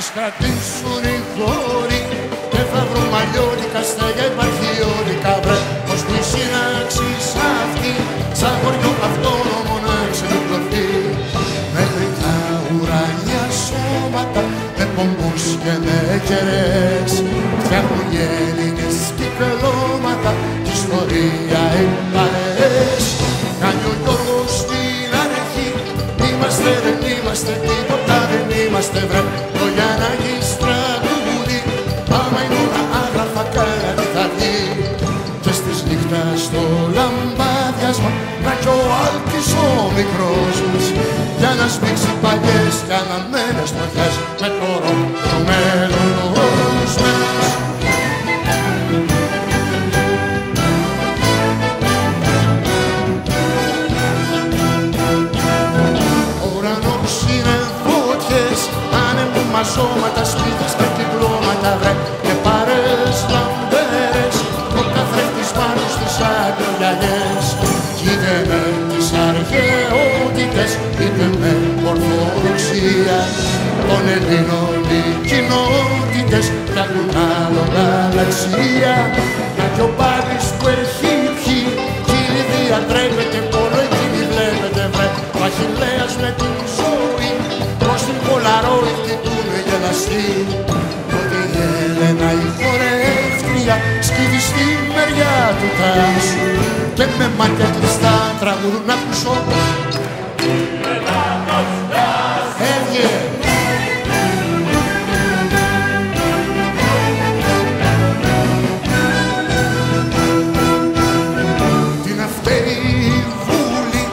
Ας κρατήσουν οι χώροι και θα βρουν μαλλιώτικα στέγια υπαρχιώτικα βρε. Πως μη σύναξης αυτή σαν χωριό αυτόνομο να ξεδιπλωθεί μέχρι τα ουρανιά σώματα με πομπούς και με κερές φτιάχνουν οι Έλληνες κυκλώματα κι ιστορία οι παρέες. Κάνει ο Γιώργος στην αρχή είμαστε, δεν είμαστε, τίποτα δεν είμαστε βρε. Το Γιάνναγης τραγούδι άμα είναι όλα άγραφα κάτι θα δει. Και στις νύχτας στο λαμπάδιασμα να κι ο Άλκης ο μικρός μας για να σμίξει παλιές κι αναμένες ματιές με το ροκ του μέλλοντος μας. Μαζώματα, σπίτες και κυκλώματα βρε και παρές λαμπέρες ο καθρέφτης πάνω στις ακρογιαλιές κι είτε με τις αρχαιότητες είτε με ορθοδοξία των Ελλήνων οι κοινότητες φτιάχνουν άλλο γαλαξία. Να κι ο Πάλης που έχει πιει κι η Λιδία τρέπεται μόνο εκείνη βλέπετε βρε. Ο Αχιλλέας με την ζωή προς την Πολαρόιδ ότι η Έλενα η χορεύτρια σκύβει στη μεριά του τάσου και με μάτια κλειστά τραγουδούν να ακούσω. Έβγε! Τι να φταίει η Βούλη,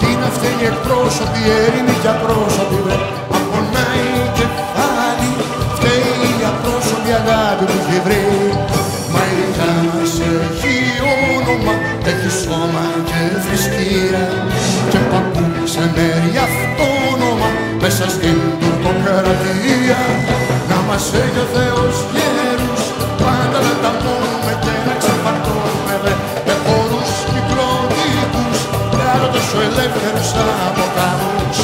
τι να φταίει οι εκπρόσωποι, Έλληνοι για πρόσωποι βρε. Απονάει κεφάλι, φταίει η απρόσωπη αγάπη που έχει βρει. Μα η δικά μας έχει όνομα, έχει σώμα και θρησκεία και παππούλη σε μέρη αυτόνομα μέσα στην τουρκοκρατία. Να μας έχει ο Θεός γέρους, πάντα να τα μόνουμε και να ξεπαρτώνουμε βρε. Με χώρους κυκλωτικούς και άλλο τόσο ελεύθερους από καμούς.